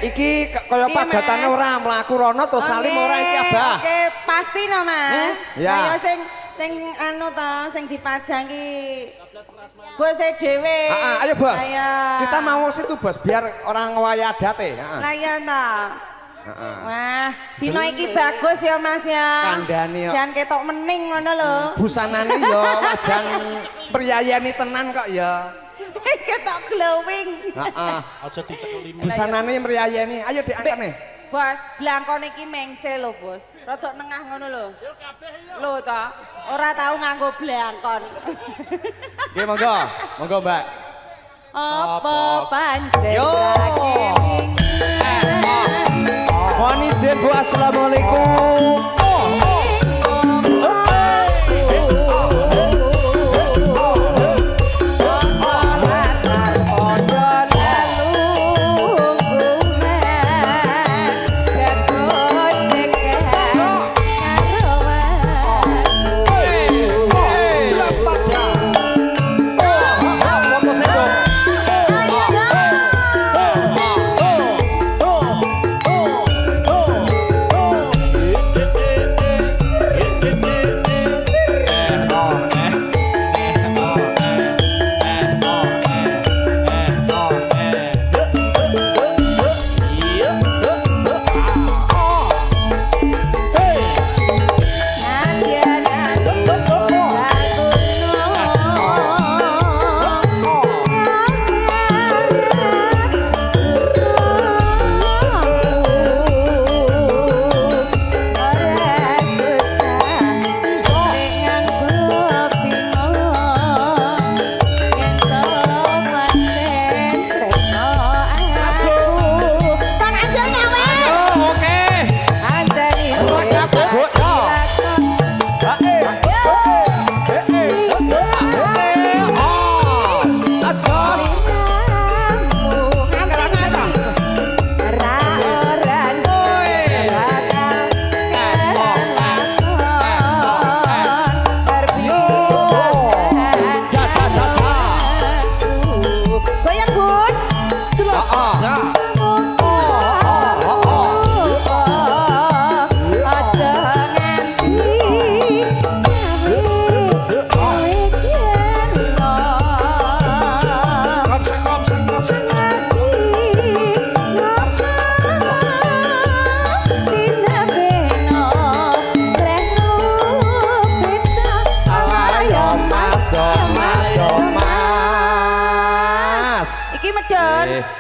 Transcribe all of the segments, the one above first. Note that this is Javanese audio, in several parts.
iki kaya padatane ora mlaku rono terus salim ora iki Abah. Oke, pasti no Mas. Ya. Ayo sing anu to, sing dipajang ki bose dhewe. Heeh, ayo Bos. Ayo. Kita mau situ Bos biar orang ngwaya adate. Heeh. Lah iya to. Heeh. Wah, dino iki bagus ya Mas ya. Kandhane yo. Jangan ketok mening ngono lho. Busanane yo wajan priyayani tenan kok ya. Ketok glowing. Heeh. Aja dicekeli. Busanane mriyayani. Ayo diangkatne. Bos, blangkone iki mengsel lho, Bos. Rodok nengah ngono lho. Lho to, ora tau nganggo blangkon. Nggih monggo. Monggo Mbak. Apa pancen Yo. rakeling. Mohon izin Bu, assalamualaikum.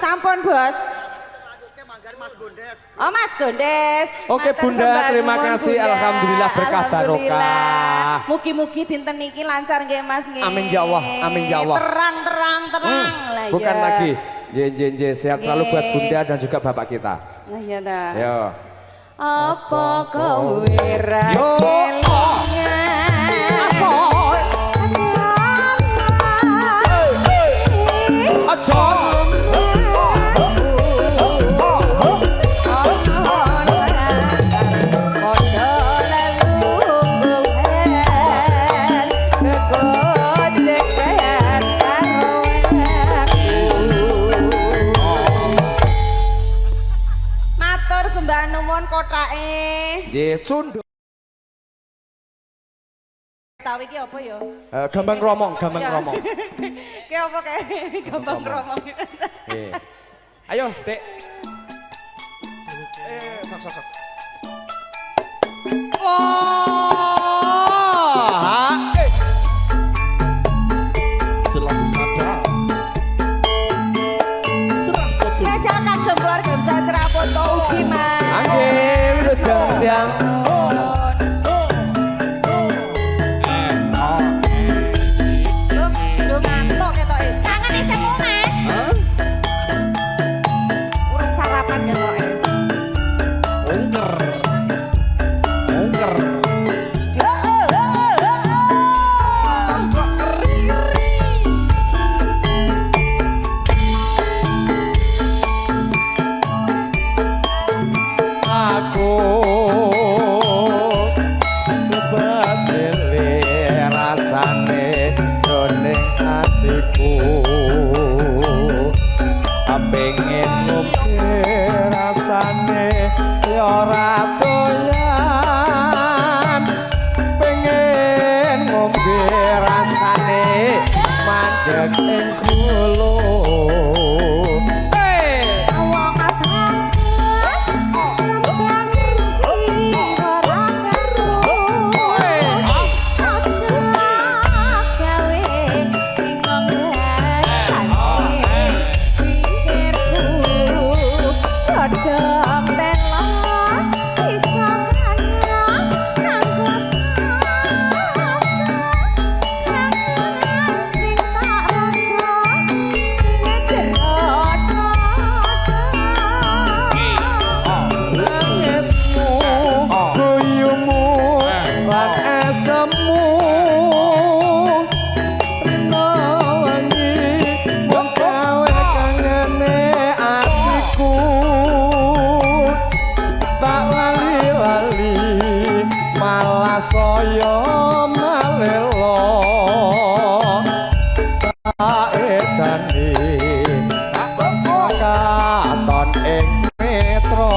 Sampun Bos. Oh Mas Gondes. Oke Bunda, terima kasih. Bunda. Alhamdulillah berkah barokah. Mugi-mugi dinten niki lancar nggih Mas nggih. Amin ya Allah, amin ya Allah. Terang. Lah bukan iya. lagi. J sehat selalu buat Bunda dan juga Bapak kita. Lah iya ta. Yo. Apa kowe ra Yo. Kotake. Nggih, cunduk. Tahu iki apa ya? Gambang kromong. Ki apa kae? Gambang kromong. Nggih. Ayo, Dek. Sok. Jelas ada. Spesial kagem keluarga besar Serapoto ugi Mas. Nggih, wilujeng siang. Lu ngantuk ketoke. Kangen isemu Mas. Urung sarapan ketoke. Ungker. semu rina wengi wong gawe kangene atiku tak lali-lali malah saya malelo tak edani katon ing metro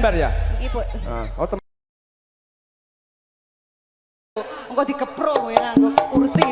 kembar ya? Ibu. Oh, engko dikepro ya nganggo kursi.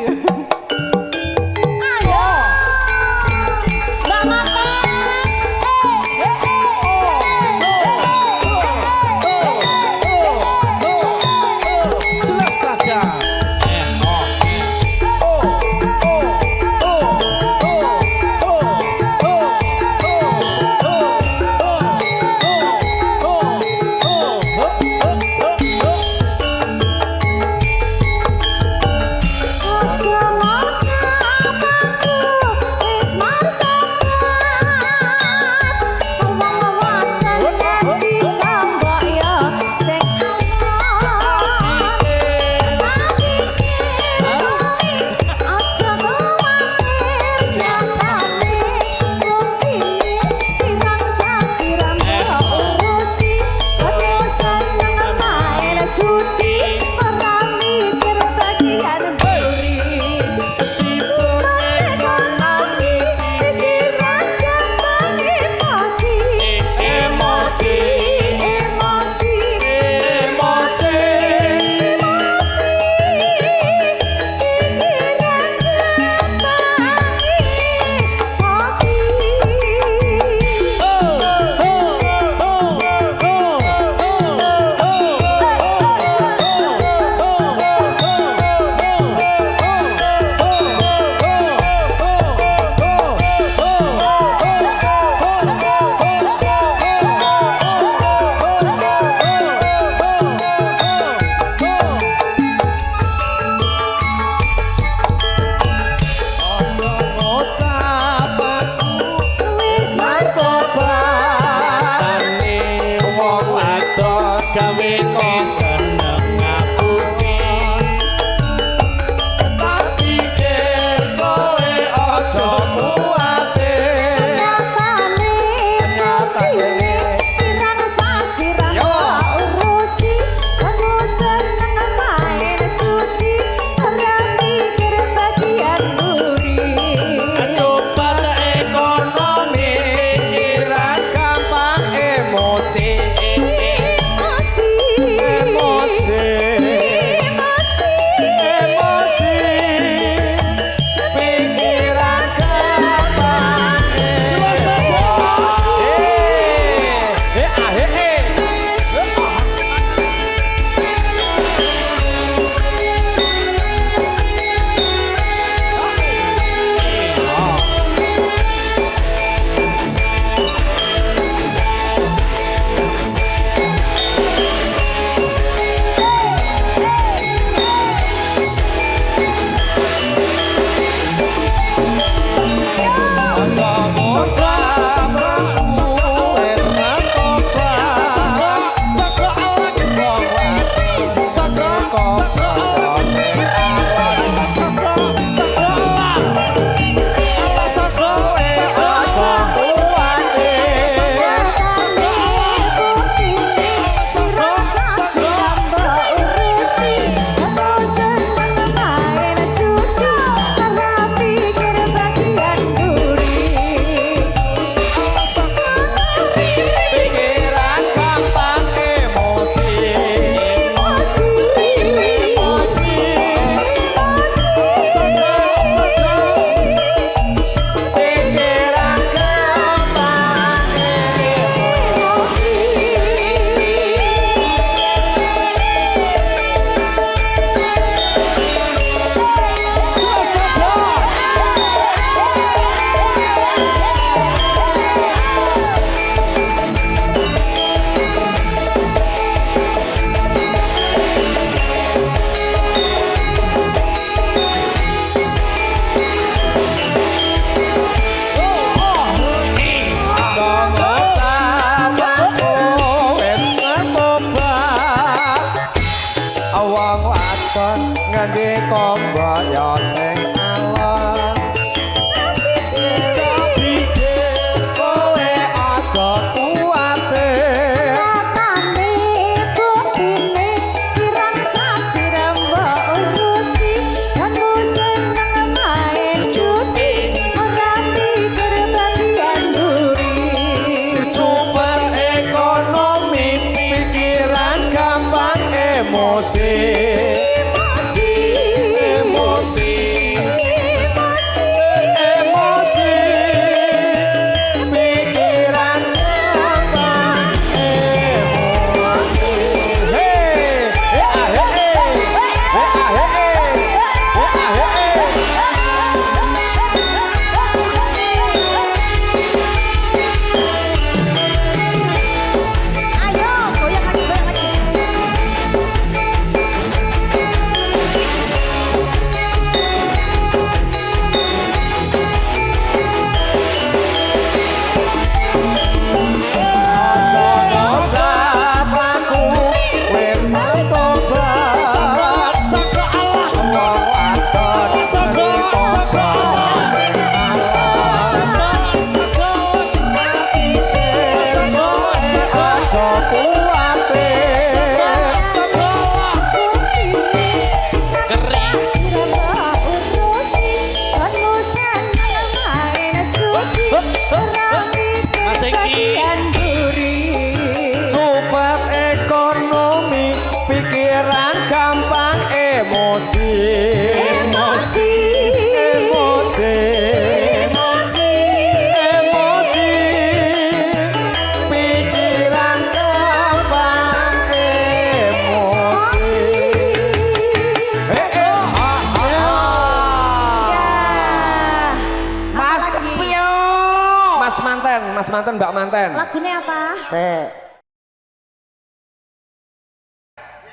Manten, Mas Manten, Mbak Manten. Lagune apa? Sik.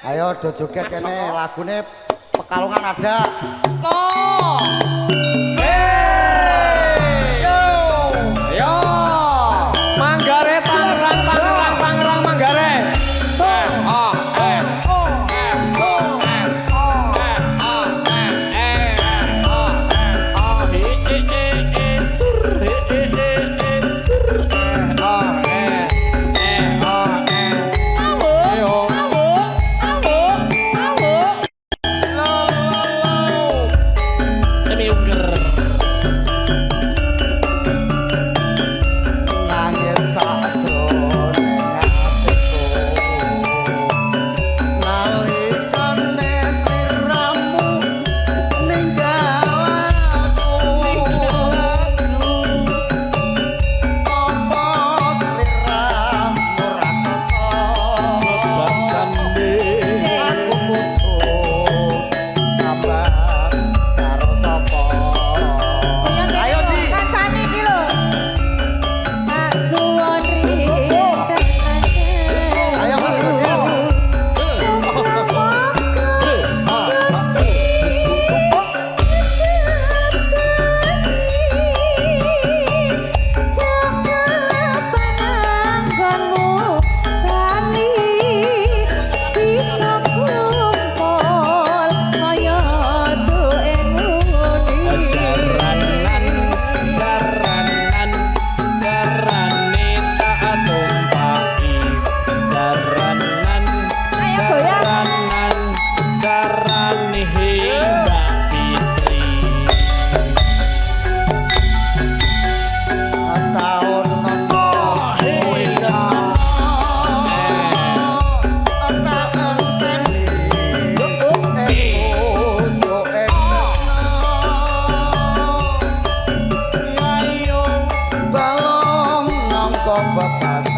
Ayo do joget kene lagune Pekalongan ada. Yo, Manggare Tangerang, Tangerang, Tangerang, Manggare. Nangis sajrone atiku. Nalikane sliramu ninggal aku. Apa sliramu ora kersa. Aku butuh sabar karo sapa. Ayo Di. Kancane iki lho. Tak suwon rintanane. Ayo Mas Budis. Jaranan, jaranan, jarane tak tumpaki. Jaranan, jaranan, jarane Mbak Fitri. Tahun nono windah tak enteni untuk Ayo balong nangko bekas